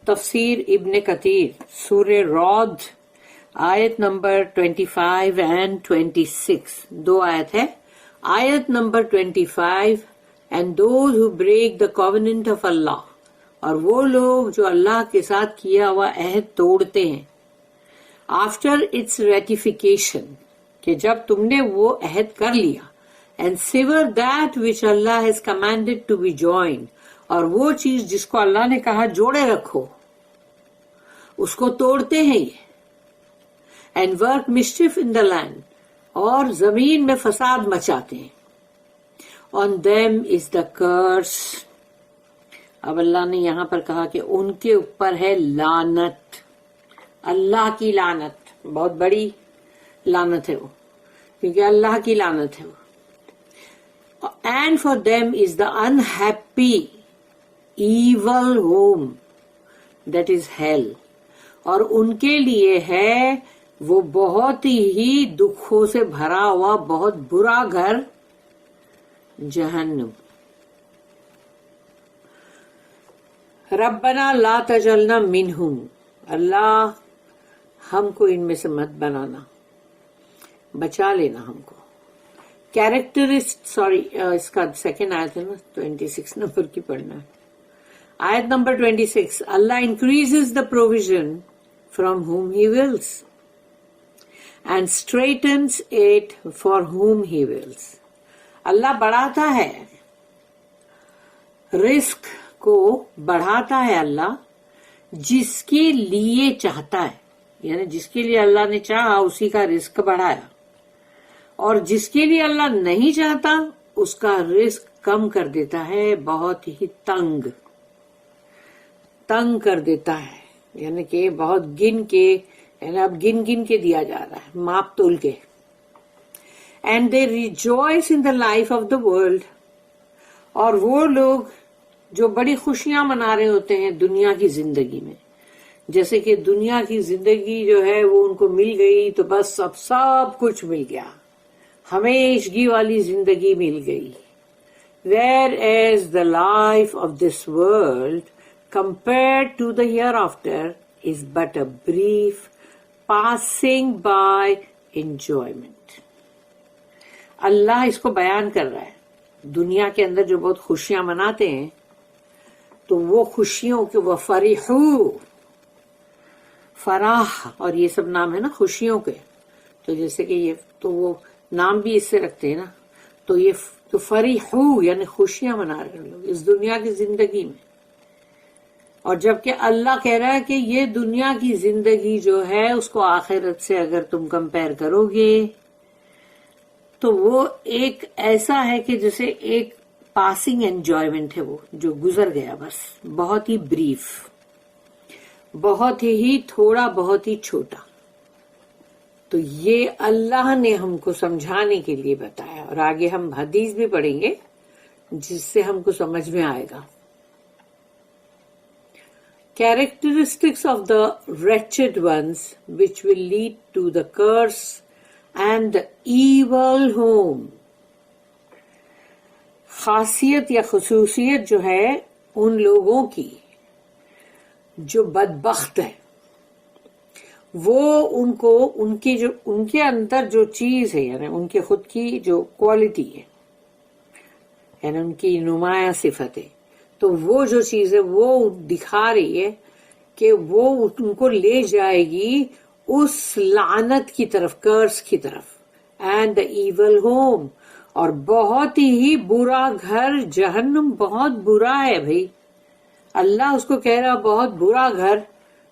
تفسیر ابن کثیر سورہ رعد آیت نمبر 25 and 26 دو آیت ہے. آیت number 25 and those who break the covenant of Allah اور وہ لوگ جو اللہ کے ساتھ کیا ہوا عہد توڑتے ہیں after its ratification کہ جب تم نے وہ عہد کر لیا and sever that which Allah has commanded to be joined اور وہ چیز جس کو اللہ نے کہا جوڑے رکھو اس کو توڑتے ہیں یہ and work mischief in the land اور زمین میں فساد مچاتے ہیں. on them is the curse اب اللہ نے یہاں پر کہا کہ ان کے اوپر ہے لعنت, اللہ کی لعنت, بہت بڑی لعنت ہے وہ کیونکہ اللہ کی لعنت ہے وہ. and for them is the unhappy evil home that is hell اور ان کے لیے ہے وہ بہت ہی دکھوں سے بھرا ہوا بہت برا گھر جہنم. ربنا لا تجعلنا منہم اللہ ہم کو ان میں سے مت بنانا, بچا لینا ہم کو. سوری اس کا سیکنڈ آیت ہے نا 26 نمبر کی پڑھنا ہے. آیت number 26 Allah increases the provision from whom he wills and straightens it for whom he wills. اللہ بڑھاتا ہے رزق کو, بڑھاتا ہے اللہ جس کے لیے چاہتا ہے, یعنی جس کے لیے اللہ نے چاہا اسی کا رزق بڑھایا, اور جس کے لیے اللہ نہیں چاہتا اس کا رزق کم کر دیتا ہے, بہت ہی تنگ کر دیتا ہے, یعنی کہ بہت گن کے, یعنی اب گن کے دیا جا رہا ہے ماپ تول کے. And they rejoice in the life of the world اور وہ لوگ جو بڑی خوشیاں منا رہے ہوتے ہیں دنیا کی زندگی میں, جیسے کہ دنیا کی زندگی جو ہے وہ ان کو مل گئی تو بس اب سب کچھ مل گیا, ہمیشگی والی زندگی مل گئی. whereas the life of this world compared to the hereafter is but a brief passing by enjoyment. اللہ اس کو بیان کر رہا ہے, دنیا کے اندر جو بہت خوشیاں مناتے ہیں تو وہ خوشیوں کے وہ فراح اور یہ سب نام ہے نا خوشیوں کے, تو جیسے کہ یہ تو وہ نام بھی اس سے رکھتے ہیں نا, تو یہ تو فریحو یعنی خوشیاں منا رہے ہیں لوگ اس دنیا کی زندگی میں. اور جبکہ اللہ کہہ رہا ہے کہ یہ دنیا کی زندگی جو ہے اس کو آخرت سے اگر تم کمپیئر کرو گے تو وہ ایک ایسا ہے کہ جیسے ایک پاسنگ انجوائمنٹ ہے, وہ جو گزر گیا بس, بہت ہی بریف, بہت ہی تھوڑا, بہت ہی چھوٹا. تو یہ اللہ نے ہم کو سمجھانے کے لیے بتایا, اور آگے ہم حدیث بھی پڑھیں گے جس سے ہم کو سمجھ میں آئے گا. Characteristics of the wretched ones which will lead to the curse and the evil home. خاصیت یا خصوصیت جو ہے ان لوگوں کی جو بدبخت ہے, وہ ان کو ان کے اندر جو چیز ہے یعنی ان کے خود کی جو کوالٹی ہے یعنی ان کی نمایاں صفت ہے, تو وہ جو چیز ہے وہ دکھا رہی ہے کہ وہ ان کو لے جائے گی اس لعنت کی طرف, کرس کی طرف. اینڈ دا ایول ہوم اور بہت ہی برا گھر جہنم, بہت برا ہے بھائی. اللہ اس کو کہہ رہا بہت برا گھر,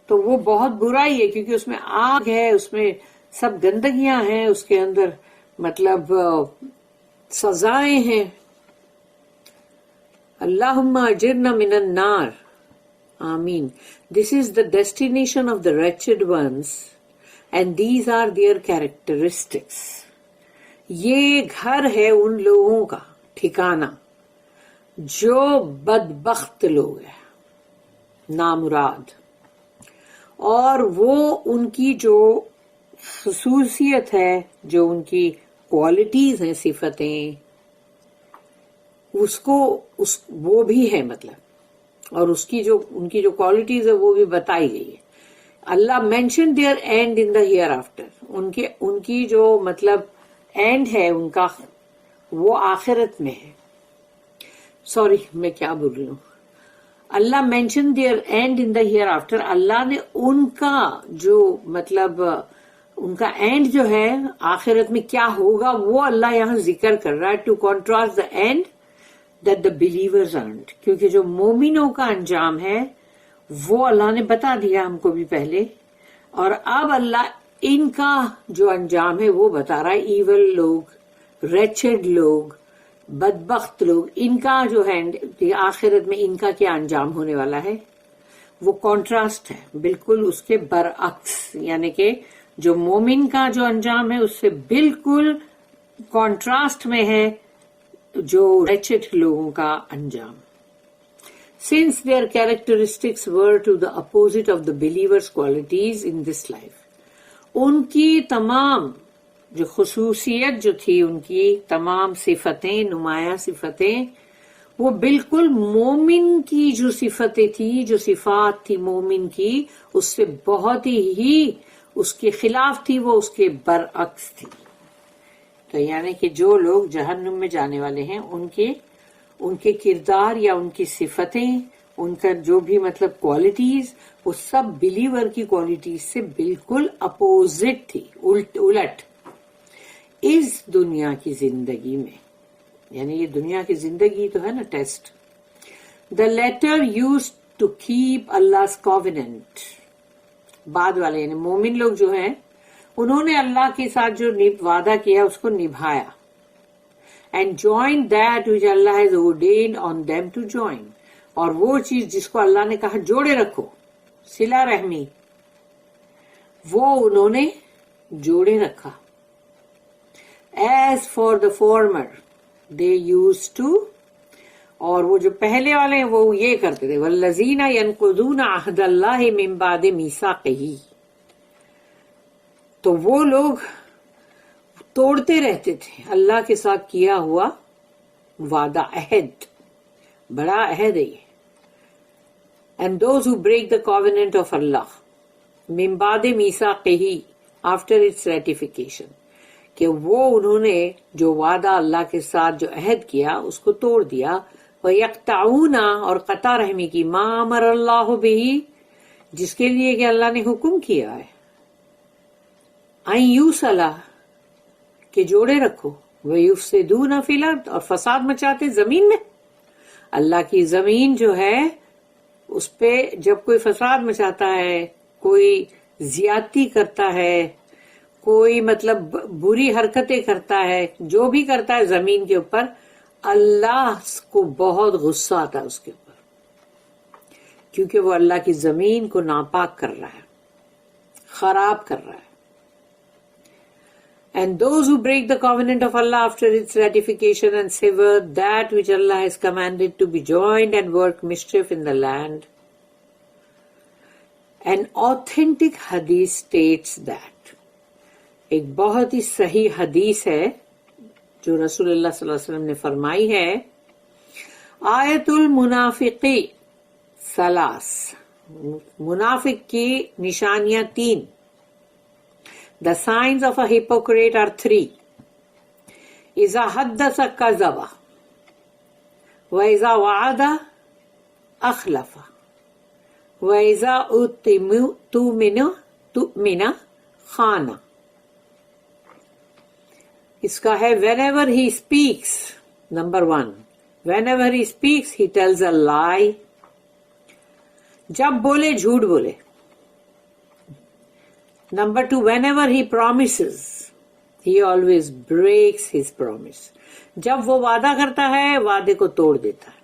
تو وہ بہت برا ہی ہے کیونکہ اس میں آگ ہے, اس میں سب گندگیاں ہیں, اس کے اندر مطلب سزائیں ہیں. اللہم اجرنا من النار, آمین. This is the destination of the wretched ones and these are their characteristics. یہ گھر ہے ان لوگوں کا ٹھکانہ جو بدبخت لوگ ہیں, نامراد. اور وہ ان کی جو خصوصیت ہے, جو ان کی کوالٹیز ہیں, صفتیں, وہ بھی ہے مطلب. اور ان کی جو کوالٹیز ہے وہ بھی بتائی گئی ہے. Allah mention there and in the hereafter. ان کی جو مطلب اینڈ ہے ان کا وہ آخرت میں ہے. سوری میں کیا بول رہی ہوں. Allah mention there and in the hereafter. اللہ نے ان کا جو مطلب ان کا اینڈ جو ہے آخرت میں کیا ہوگا وہ اللہ یہاں ذکر کر رہا ہے. To contrast the end that the believers earned. کیونکہ جو مومنوں کا انجام ہے وہ اللہ نے بتا دیا ہم کو بھی پہلے, اور اب اللہ ان کا جو انجام ہے وہ بتا رہا ہے. ایول لوگ, ریچڈ لوگ, بدبخت لوگ, ان کا جو ہے آخرت میں ان کا کیا انجام ہونے والا ہے. وہ کانٹراسٹ ہے بالکل اس کے برعکس, یعنی کہ جو مومن کا جو انجام ہے اس سے بالکل کانٹراسٹ میں ہے جو ریچڈ لوگوں کا انجام. Since their characteristics were to the opposite of the believer's qualities in this life, ان کی تمام جو خصوصیت جو تھی, ان کی تمام صفتیں, نمایاں صفتیں, وہ بالکل مومن کی جو صفتیں تھی, جو صفات تھی مومن کی, اس سے بہت ہی اس کے خلاف تھی, وہ اس کے برعکس تھی. تو یعنی کہ جو لوگ جہنم میں جانے والے ہیں ان کے کردار یا ان کی صفتیں, ان کا جو بھی مطلب کوالٹیز, وہ سب بلیور کی کوالٹیز سے بالکل اپوزٹ تھی, الٹ. اس دنیا کی زندگی میں, یعنی یہ دنیا کی زندگی تو ہے نا test. The latter use to keep Allah's covenant. بعد والے یعنی مومن لوگ جو ہیں انہوں نے اللہ کے ساتھ جو وعدہ کیا اس کو نبھایا. And join that which Allah has ordained on them to join. اور وہ چیز جس کو اللہ نے کہا جوڑے رکھو, صلہ رحمی, وہ انہوں نے جوڑے رکھا. As for the former, they used to, اور وہ جو پہلے والے ہیں وہ یہ کرتے تھے, وَالَّذِينَ يَنقُضُونَ عَهْدَ اللَّهِ مِن بَعْدِ مِيثَاقِهِ. تو وہ لوگ توڑتے رہتے تھے اللہ کے ساتھ کیا ہوا وعدہ, عہد, بڑا عہد ہے یہ. And those who break the covenant of Allah من بعد میثاقہ, after its ratification, کہ وہ انہوں نے جو وعدہ اللہ کے ساتھ جو عہد کیا اس کو توڑ دیا. وَيَقْطَعُونَ, اور قطع رحمی کی, مَا أَمَرَ اللَّهُ بِهِ, جس کے لیے کہ اللہ نے حکم کیا ہے, أَن يُوصَلَ, کہ جوڑے رکھو. وَيُفْسِدُونَ فِي الْأَرْضِ, اور فساد مچاتے زمین میں. اللہ کی زمین جو ہے اس پہ جب کوئی فساد مچاتا ہے, کوئی زیادتی کرتا ہے, کوئی مطلب بری حرکتیں کرتا ہے, جو بھی کرتا ہے زمین کے اوپر, اللہ کو بہت غصہ آتا ہے اس کے اوپر, کیونکہ وہ اللہ کی زمین کو ناپاک کر رہا ہے, خراب کر رہا ہے. And those who break the covenant of Allah after its ratification and sever that which Allah has commanded to be joined and work mischief in the land. An authentic hadith states that, ایک بہت ہی صحیح حدیث ہے جو رسول اللہ صلی اللہ علیہ وسلم نے فرمائی ہے, آیت المنافقی ثلاث, منافق کی نشانیاں 3. The signs of a hypocrite are 3. إِذَا حَدَّثَ كَذَبَ, وَإِذَا وَعَدَ أَخْلَفَ, وَإِذَا تُؤْمِنَ خَانَ. اس کا ہے whenever he speaks, number 1, whenever he speaks he tells a lie. جب بولے جھوٹ بولے. Number 2, whenever he promises, he always breaks his promise. جب وہ وعدہ کرتا ہے وعدے کو توڑ دیتا ہے,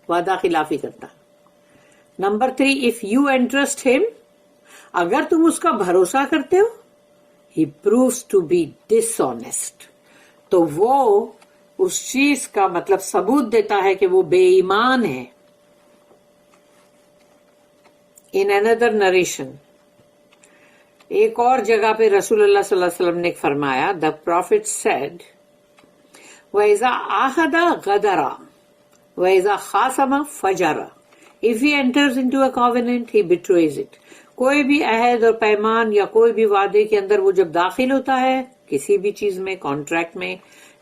وعدہ خلافی کرتا ہے. Number 3, if you entrust him, اگر تم اس کا بھروسہ کرتے ہو, he proves to be dishonest. تو وہ اس چیز کا مطلب ثبوت دیتا ہے کہ وہ بے ایمان ہے. In another narration, ایک اور جگہ پہ رسول اللہ صلی اللہ علیہ وسلم نے فرمایا, the prophet said, وَإِذَا عَاهَدَ غَدَرَ وَإِذَا خَاصَمَ فَجَرَ. If he enters into a covenant, he betrays it. کوئی بھی عہد اور پیمان یا کوئی بھی وعدے کے اندر وہ جب داخل ہوتا ہے کسی بھی چیز میں، کانٹریکٹ میں،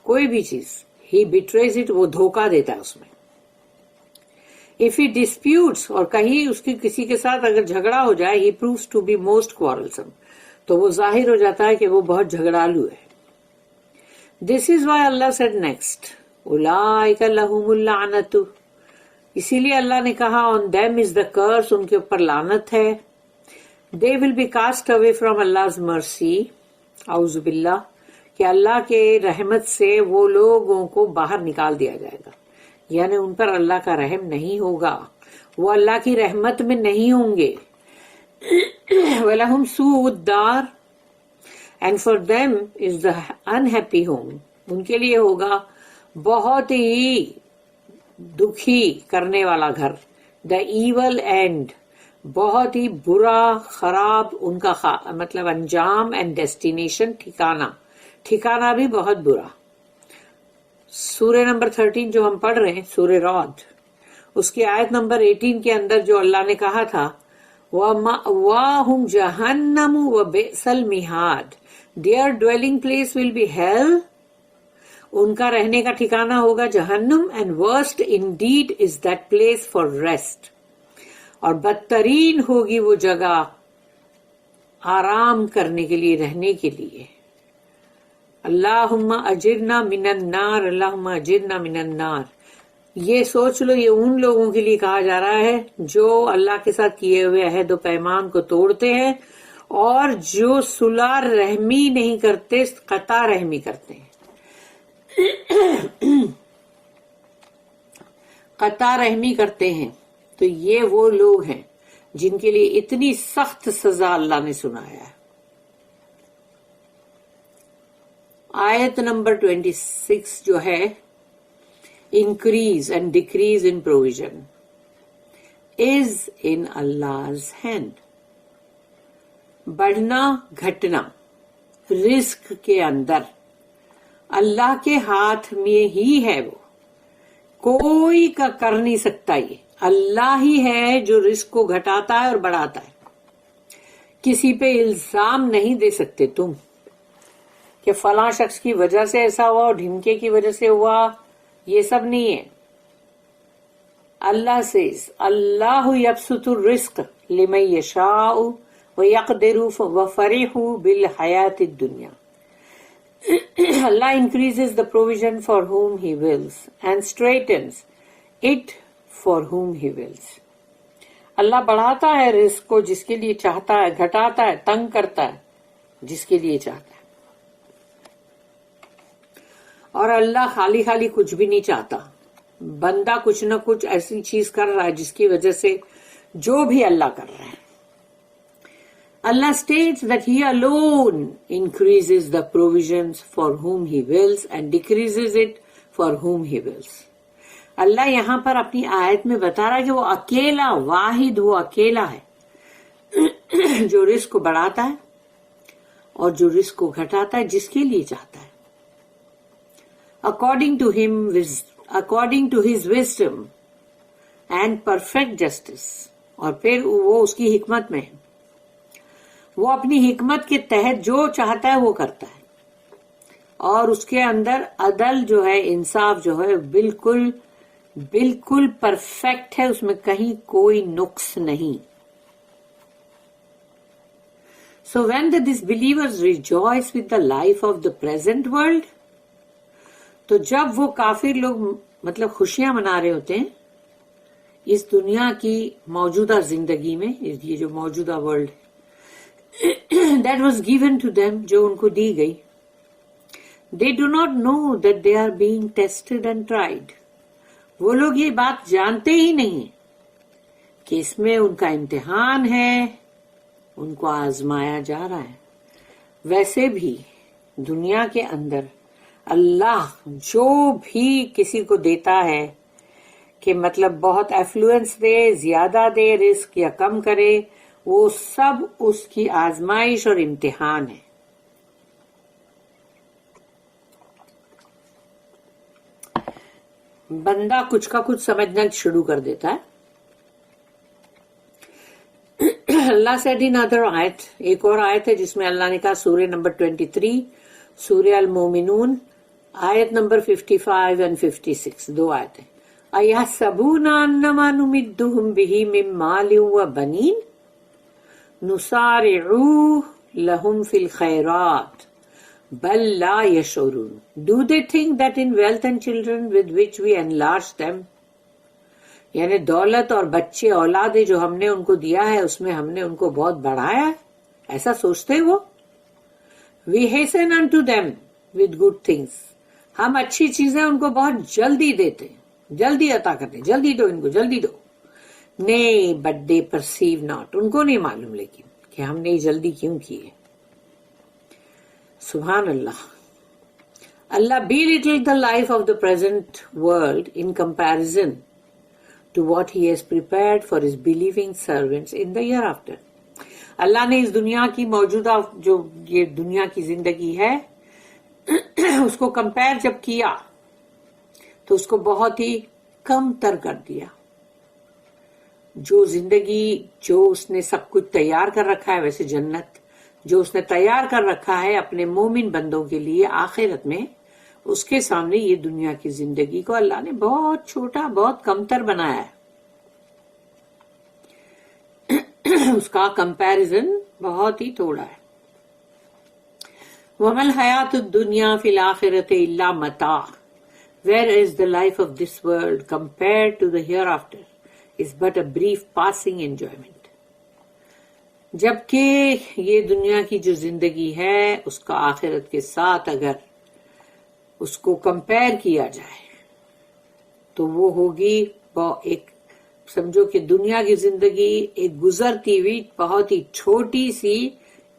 کوئی بھی چیز، he betrays it، وہ دھوکہ دیتا ہے اس میں. If he disputes، اور کہیں اس کی کسی کے ساتھ اگر جھگڑا ہو جائے، he proves to be most quarrelsome، تو وہ ظاہر ہو جاتا ہے کہ وہ بہت جھگڑالو ہے. This is why Allah said next، أُولَٰئِكَ لَهُمُ اللَّعْنَةُ، اسی لیے اللہ نے کہا on them is the curse، ان کے اوپر لعنت ہے. They will be cast away from Allah's mercy، اعوذ باللہ، کہ اللہ کے رحمت سے وہ لوگوں کو باہر نکال دیا جائے گا، یعنی ان پر اللہ کا رحم نہیں ہوگا، وہ اللہ کی رحمت میں نہیں ہوں گے. وَلَهُمْ سُوءُ الدَّارِ، and for them is the unhappy home، ان کے لیے ہوگا بہت ہی دکھی کرنے والا گھر. دا ایول اینڈ، بہت ہی برا خراب ان کا مطلب انجام، اینڈ ڈیسٹینیشن ٹھکانہ بھی بہت برا. سورہ نمبر 13 جو ہم پڑھ رہے ہیں، سورہ رعد، اس کی آیت نمبر 18 کے اندر جو اللہ نے کہا تھا وَمَأْوَاهُمْ جَهَنَّمُ وَبِئْسَ الْمِہَادُ، their dwelling place will be hell، ان کا رہنے کا ٹھکانہ ہوگا جہنم. And worst indeed is that place for rest، اور بدترین ہوگی وہ جگہ آرام کرنے کے لیے، رہنے کے لیے. اللہم اجرنا من النار، اللہم اجرنا من النار. یہ سوچ لو، یہ ان لوگوں کے لیے کہا جا رہا ہے جو اللہ کے ساتھ کیے ہوئے عہد و پیمان کو توڑتے ہیں اور جو صلح رحمی نہیں کرتے، قطع رحمی کرتے ہیں. قطع رحمی کرتے ہیں، تو یہ وہ لوگ ہیں جن کے لیے اتنی سخت سزا اللہ نے سنایا ہے. آیت نمبر 26 جو ہے، increase and decrease in provision is in Allah's hand. بڑھنا گھٹنا رزق کے اندر اللہ کے ہاتھ میں ہی ہے، وہ کوئی کا کر نہیں سکتا. یہ اللہ ہی ہے جو رزق کو گھٹاتا ہے اور بڑھاتا ہے. کسی پہ الزام نہیں دے سکتے تم کہ فلاں شخص کی وجہ سے ایسا ہوا اور ڈھمکے کی وجہ سے ہوا، یہ سب نہیں ہے. اللہ سے اللہ یبسط الرزق لمن یشاء ویقدر وفرحوا بالحیات الدنیا. Allah increases the provision for whom He wills and straightens it for whom He wills. اللہ بڑھاتا ہے رزق کو جس کے لیے چاہتا ہے، گھٹاتا ہے، تنگ کرتا ہے جس کے لیے چاہتا ہے. اور اللہ خالی خالی کچھ بھی نہیں چاہتا. بندہ کچھ نہ کچھ ایسی چیز کر رہا ہے جس کی وجہ سے جو بھی اللہ کر رہا ہے. Allah states that He alone increases the provisions for whom He wills and decreases it for whom He wills. اللہ یہاں پر اپنی آیت میں بتا رہا ہے کہ وہ اکیلا واحد، وہ اکیلا ہے جو رزق کو بڑھاتا ہے اور جو رزق کو گھٹاتا ہے جس کے لیے چاہتا ہے. According to His wisdom and perfect justice، اور پھر وہ اس کی حکمت میں ہے، وہ اپنی حکمت کے تحت جو چاہتا ہے وہ کرتا ہے، اور اس کے اندر عدل جو ہے، انصاف جو ہے، بالکل بالکل پرفیکٹ ہے، اس میں کہیں کوئی نقص نہیں. So when the disbelievers rejoice with the life of the present world، تو جب وہ کافر لوگ مطلب خوشیاں منا رہے ہوتے ہیں اس دنیا کی موجودہ زندگی میں، یہ جو موجودہ world that was given to them، جو ان کو دی گئی، they do not know that they are being tested and tried. وہ لوگ یہ بات جانتے ہی نہیں کہ اس میں ان کا امتحان ہے، ان کو آزمایا جا رہا ہے. ویسے بھی دنیا کے اندر اللہ جو بھی کسی کو دیتا ہے کہ مطلب بہت ایفلوئنس دے، زیادہ دے رزق یا کم کرے، وہ سب اس کی آزمائش اور امتحان ہے. بندہ کچھ کا کچھ سمجھنا شروع کر دیتا ہے Allah said in other ayat, ایک اور آیت ہے جس میں اللہ نے کہا سورہ نمبر 23 سورہ المومنون آیت نمبر 55 and 56 دو آیت ہیں. اَيَحْسَبُونَ أَنَّمَا نُمِدُّهُمْ بِهِ مِن مَّالٍ وَبَنِينَ نُسَارِعُ لَهُمْ فِي الْخَيْرَاتِ بَل لَّا يَشْعُرُونَ. Do they think that in wealth and children with which we enlarge them, یعنی دولت اور بچے اولادیں جو ہم نے ان کو دیا ہے اس میں ہم نے ان کو بہت بڑھایا ہے، ایسا سوچتے وہ؟ We hasten unto them with good things. ہم اچھی چیزیں ان کو بہت جلدی دیتے ہیں، جلدی عطا کرتے ہیں، جلدی دو ان کو، جلدی دو. نہیں but they perceive not. ان کو نہیں معلوم لیکن کہ ہم نے جلدی کیوں کی ہے. سبحان اللہ. Allah belittled the life of the present world in comparison to what he has prepared for his believing servants in the hereafter. اللہ نے اس دنیا کی موجودہ جو یہ دنیا کی زندگی ہے اس کو کمپیئر جب کیا تو اس کو بہت ہی کم تر کر دیا. جو زندگی جو اس نے سب کچھ تیار کر رکھا ہے، ویسے جنت جو اس نے تیار کر رکھا ہے اپنے مومن بندوں کے لیے آخرت میں، اس کے سامنے یہ دنیا کی زندگی کو اللہ نے بہت چھوٹا، بہت کمتر بنایا ہے. اس کا کمپیرزن بہت ہی تھوڑا ہے. وَمَا الْحَيَاةُ الدُّنْيَا فِي الْآخِرَةِ إِلَّا مَتَاعٌ. Whereas the life of this world compared to the hereafter is but a brief passing enjoyment. جبکہ یہ دنیا کی جو زندگی ہے اس کا آخرت کے ساتھ اگر اس کو کمپیئر کیا جائے تو وہ ہوگی ایک، سمجھو کہ دنیا کی زندگی ایک گزرتی ہوئی بہت ہی چھوٹی سی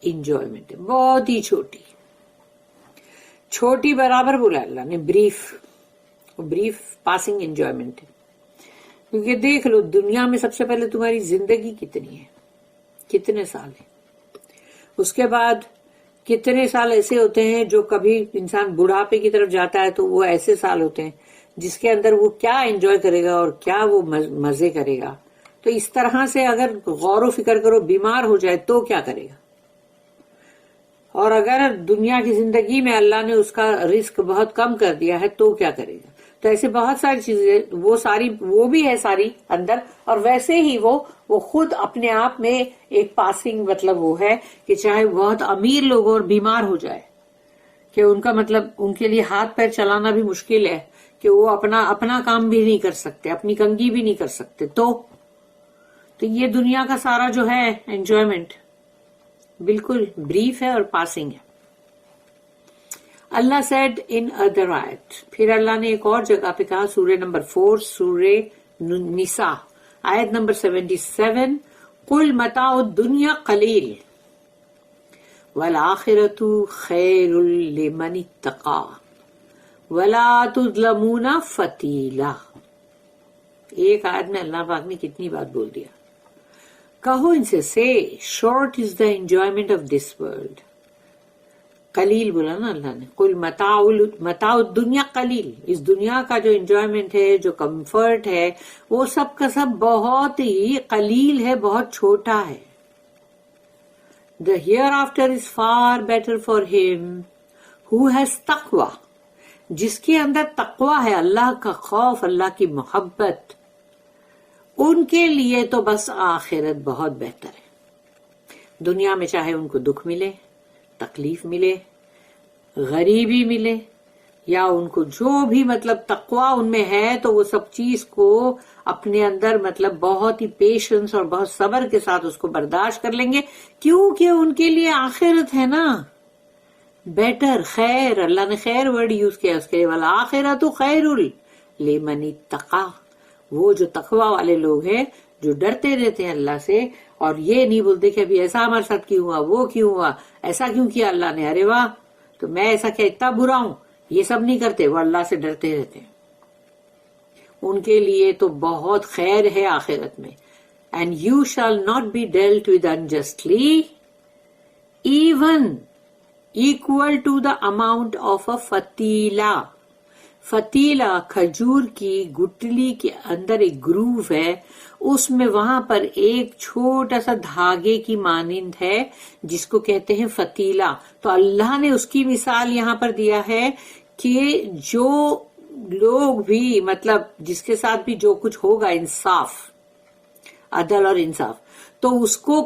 انجوائمنٹ ہے، بہت ہی چھوٹی، چھوٹی برابر بولا اللہ نے، بریف پاسنگ انجوائمنٹ ہے. کیونکہ دیکھ لو دنیا میں سب سے پہلے تمہاری زندگی کتنی ہے، کتنے سال ہے، اس کے بعد کتنے سال ایسے ہوتے ہیں جو کبھی انسان بڑھاپے کی طرف جاتا ہے تو وہ ایسے سال ہوتے ہیں جس کے اندر وہ کیا انجوائے کرے گا اور کیا وہ مزے کرے گا. تو اس طرح سے اگر غور و فکر کرو بیمار ہو جائے تو کیا کرے گا، اور اگر دنیا کی زندگی میں اللہ نے اس کا رزق بہت کم کر دیا ہے تو کیا کرے گا. تو ایسے بہت ساری چیزیں وہ بھی ہے ساری اندر، اور ویسے ہی وہ خود اپنے آپ میں ایک پاسنگ مطلب وہ ہے کہ چاہے بہت امیر لوگ اور بیمار ہو جائے کہ ان کا مطلب ان کے لیے ہاتھ پیر چلانا بھی مشکل ہے کہ وہ اپنا کام بھی نہیں کر سکتے، اپنی کنگھی بھی نہیں کر سکتے، تو یہ دنیا کا سارا جو ہے انجوائمنٹ بالکل بریف ہے اور پاسنگ ہے. اللہ said in other ayat. پھر اللہ نے ایک اور جگہ پہ کہا سورہ نمبر 4 سورہ نساء آیت نمبر 77 قل متاع الدنیا قلیل والآخرۃ خیر لمن اتقی ولا تظلمون فتیلا. ایک آیت میں اللہ پاک نے کتنی بات بول دیا. کہو ان سے say short is the enjoyment of this world. قلیل بولا نا اللہ نے، قل متاع الدنیا قلیل. اس دنیا کا جو انجوائمنٹ ہے، جو کمفرٹ ہے، وہ سب کا سب بہت ہی قلیل ہے، بہت چھوٹا ہے. The hereafter is far better for him who has taqwa. جس کے اندر تقوی ہے، اللہ کا خوف، اللہ کی محبت، ان کے لیے تو بس آخرت بہت بہتر ہے. دنیا میں چاہے ان کو دکھ ملے، تکلیف ملے، غریبی ملے، یا ان کو جو بھی مطلب تقوی ان میں ہے تو وہ سب چیز کو اپنے اندر مطلب بہت ہی پیشنس اور بہت صبر کے ساتھ اس کو برداشت کر لیں گے، کیونکہ ان کے لیے آخرت ہے نا بیٹر، خیر. اللہ نے خیر ورڈ یوز کیا اس کے لیے، والآخرۃ خیر لمن اتقی. وہ جو تقوی والے لوگ ہیں جو ڈرتے رہتے ہیں اللہ سے اور یہ نہیں بولتے کہ ابھی ایسا ہمارے ساتھ کیوں ہوا، وہ کیوں ہوا، ایسا کیوں کیا اللہ نے، ارے واہ تو میں ایسا کیا اتنا برا ہوں، یہ سب نہیں کرتے، وہ اللہ سے ڈرتے رہتے ہیں. ان کے لیے تو بہت خیر ہے آخرت میں. And you shall not be dealt with unjustly even equal to the amount of a فتیلا. فتیلا کھجور کی گٹلی کے اندر ایک گروو ہے، اس میں وہاں پر ایک چھوٹا سا دھاگے کی مانند ہے جس کو کہتے ہیں فتیلہ. تو اللہ نے اس کی مثال یہاں پر دیا ہے کہ جو لوگ بھی مطلب جس کے ساتھ بھی جو کچھ ہوگا انصاف عدل اور انصاف تو اس کو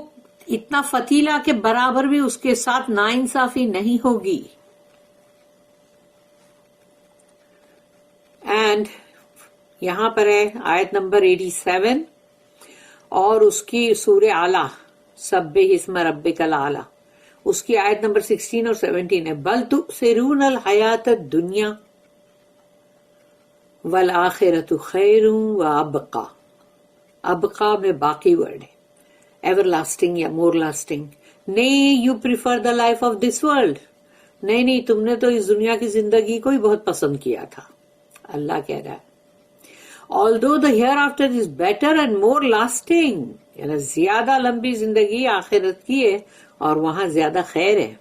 اتنا فتیلہ کے برابر بھی اس کے ساتھ ناانصافی نہیں ہوگی. اینڈ یہاں پر ہے آیت نمبر 87 اور اس کی سورہ اعلیٰ سبح اسم ربک الاعلیٰ اس کی آیت نمبر 16 اور 17 ہے. بل تؤثرون الحیات الدنیا والآخرۃ خیر وابقی. ابقا میں باقی ورڈ ہے ایور لاسٹنگ یا مور لاسٹنگ. نہیں you prefer the life of this world. نہیں تم نے تو اس دنیا کی زندگی کو ہی بہت پسند کیا تھا. اللہ کہہ رہا ہے although the hereafter is better and more lasting, یعنی زیادہ لمبی زندگی آخرت کی ہے اور وہاں زیادہ خیر ہے.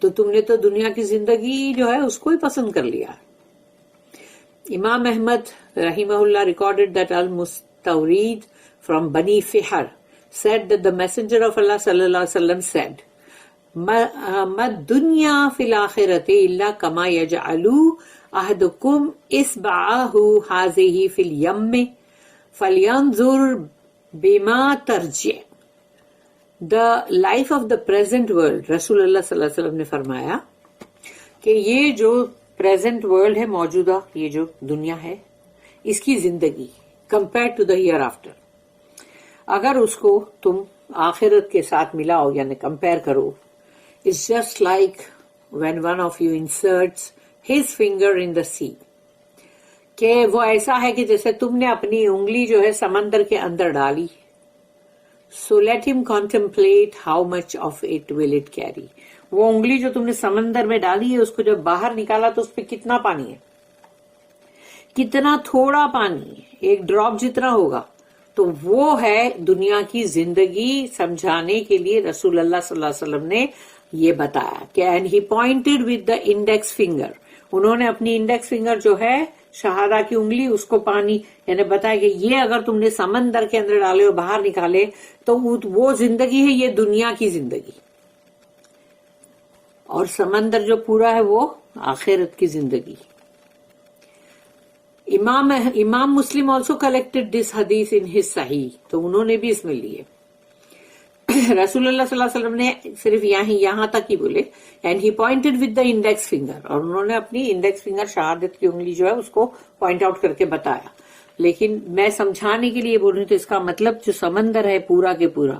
تو تم نے تو دنیا کی زندگی جو ہے اس کو ہی پسند کر لیا. امام احمد رحمہ اللہ recorded that al-Mustawrid from Bani Fihr said that the messenger of Allah sallallahu alaihi wasallam said mad dunya fil akhirati illa kama yaj'alu ahadukum isba'ahu hazihi fil yammi falyanzur bima tarji'. The life of the present world, رسول اللہ صلی اللہ علیہ وسلم نے فرمایا کہ یہ جو پریزنٹ ورلڈ ہے موجودہ یہ جو دنیا ہے اس کی زندگی compare to the hereafter اگر اس کو تم آخرت کے ساتھ ملاؤ یعنی کمپیئر کرو it's just like when one of you inserts his finger in the sea کہ وہ ایسا ہے کہ جیسے تم نے اپنی انگلی جو ہے سمندر کے اندر ڈالی. سو لیٹ ہم contemplate how much of it will it carry. وہ انگلی جو تم نے سمندر میں ڈالی ہے اس کو جب باہر نکالا تو اس پہ کتنا پانی ہے کتنا تھوڑا پانی ایک ڈراپ جتنا ہوگا. تو وہ ہے دنیا کی زندگی سمجھانے کے لیے رسول اللہ صلی اللہ علیہ وسلم نے یہ بتایا کہ and he pointed with the index finger. انہوں نے اپنی انڈیکس فنگر جو ہے شہادہ کی انگلی اس کو پانی یعنی بتایا کہ یہ اگر تم نے سمندر کے اندر ڈالے اور باہر نکالے تو وہ زندگی ہے یہ دنیا کی زندگی اور سمندر جو پورا ہے وہ آخرت کی زندگی. امام مسلم آلسو کلیکٹڈ دس حدیث ان ہز صحیح تو انہوں نے بھی اس میں لیے. رسول اللہ صلی اللہ علیہ وسلم نے صرف یہاں تک ہی بولے and he pointed with the index finger اور انہوں نے اپنی انڈیکس فنگر شہادت کی انگلی جو ہے اس کو پوائنٹ آؤٹ کر کے بتایا. لیکن میں سمجھانے کے لیے بول رہی ہوں تو اس کا مطلب جو سمندر ہے پورا کے پورا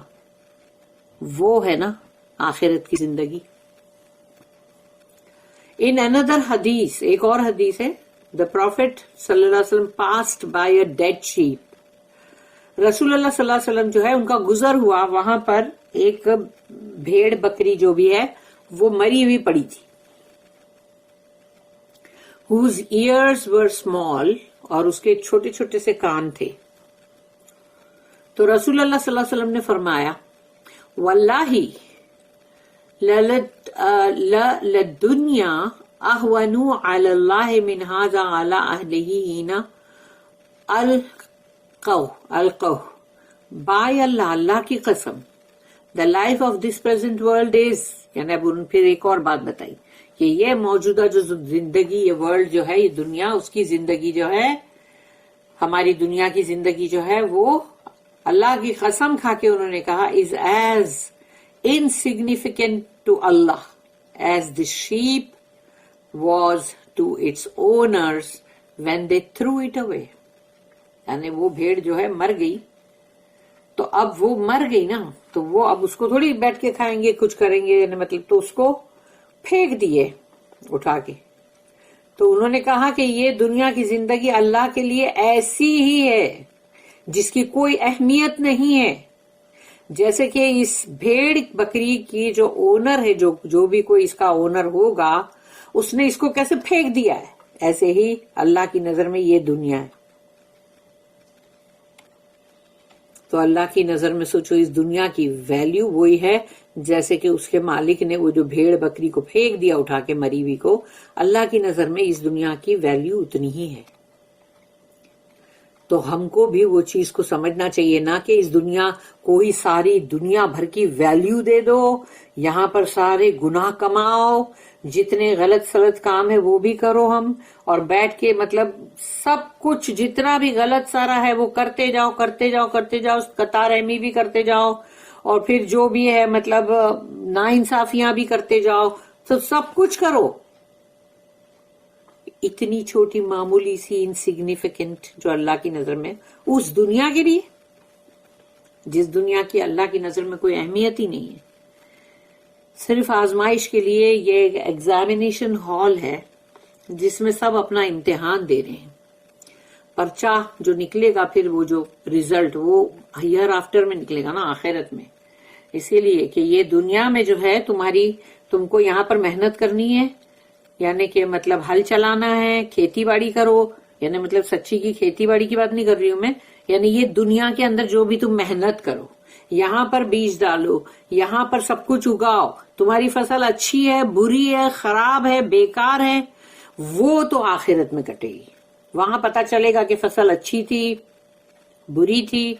وہ ہے نا آخرت کی زندگی. ان اندر حدیث ایک اور حدیث ہے دا پروفیٹ صلی اللہ علیہ وسلم passed by a dead sheep. رسول اللہ صلی اللہ علیہ وسلم جو ہے ان کا گزر ہوا وہاں پر ایک بھیڑ بکری جو بھی ہے وہ مری ہوئی پڑی تھی. whose ears were small اور اس کے چھوٹے چھوٹے سے کان تھے. تو رسول اللہ صلی اللہ علیہ وسلم نے فرمایا واللہ للدنیا اہون علی اللہ من ھذا علی اہلہ حین القوہ. بائی اللہ اللہ کی قسم the life of this present world is یعنی اب پھر ایک اور بات بتائی کہ یہ موجودہ جو زندگی یہ ورلڈ جو ہے یہ دنیا اس کی زندگی جو ہے ہماری دنیا کی زندگی جو ہے وہ اللہ کی قسم کھا کے انہوں نے کہا is as insignificant to Allah as the sheep was to its owners when they threw it away. یعنی وہ بھیڑ جو ہے مر گئی تو اب وہ مر گئی نا تو وہ اب اس کو تھوڑی بیٹھ کے کھائیں گے کچھ کریں گے یعنی مطلب تو اس کو پھینک دیے اٹھا کے. تو انہوں نے کہا کہ یہ دنیا کی زندگی اللہ کے لیے ایسی ہی ہے جس کی کوئی اہمیت نہیں ہے. جیسے کہ اس بھیڑ بکری کی جو اونر ہے جو بھی کوئی اس کا اونر ہوگا اس نے اس کو کیسے پھینک دیا ہے ایسے ہی اللہ کی نظر میں یہ دنیا ہے. تو اللہ کی نظر میں سوچو اس دنیا کی ویلیو وہی ہے جیسے کہ اس کے مالک نے وہ جو بھیڑ بکری کو پھینک دیا اٹھا کے مری ہوئی کو اللہ کی نظر میں اس دنیا کی ویلیو اتنی ہی ہے. تو ہم کو بھی وہ چیز کو سمجھنا چاہیے، نہ کہ اس دنیا کوئی ساری دنیا بھر کی ویلیو دے دو، یہاں پر سارے گناہ کماؤ، جتنے غلط سلط کام ہے وہ بھی کرو ہم، اور بیٹھ کے مطلب سب کچھ جتنا بھی غلط سارا ہے وہ کرتے جاؤ کرتے جاؤ کرتے جاؤ، قطع رحمی بھی کرتے جاؤ، اور پھر جو بھی ہے مطلب ناانصافیاں بھی کرتے جاؤ، تو سب کچھ کرو. اتنی چھوٹی معمولی سی انسگنیفیکنٹ جو اللہ کی نظر میں، اس دنیا کے لیے جس دنیا کی اللہ کی نظر میں کوئی اہمیت ہی نہیں ہے، صرف آزمائش کے لیے یہ ایک ایگزامینیشن ہال ہے جس میں سب اپنا امتحان دے رہے ہیں. پرچہ جو نکلے گا پھر وہ جو ریزلٹ وہ ہیئر آفٹر میں نکلے گا نا، آخرت میں. اسی لیے کہ یہ دنیا میں جو ہے تم کو یہاں پر محنت کرنی ہے، یعنی کہ مطلب ہل چلانا ہے، کھیتی باڑی کرو، یعنی مطلب سچی کی کھیتی باڑی کی بات نہیں کر رہی ہوں میں، یعنی یہ دنیا کے اندر جو بھی تم محنت کرو، یہاں پر بیج ڈالو، یہاں پر سب کچھ اگاؤ، تمہاری فصل اچھی ہے، بری ہے، خراب ہے، بیکار ہے، وہ تو آخرت میں کٹے گی. وہاں پتا چلے گا کہ فصل اچھی تھی، بری تھی،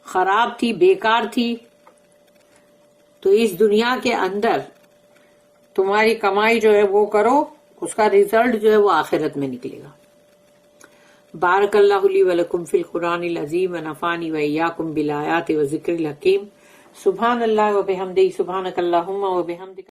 خراب تھی، بیکار تھی. تو اس دنیا کے اندر تمہاری کمائی جو ہے وہ کرو، اس کا ریزلٹ جو ہے وہ آخرت میں نکلے گا. بارک اللہ لی ولکم فی القرآن العظیم ونفعنی وإیاکم بالآیات وذکر الحکیم. سبحان اللہ وبحمدہ، سبحانک اللہم وبحمدک.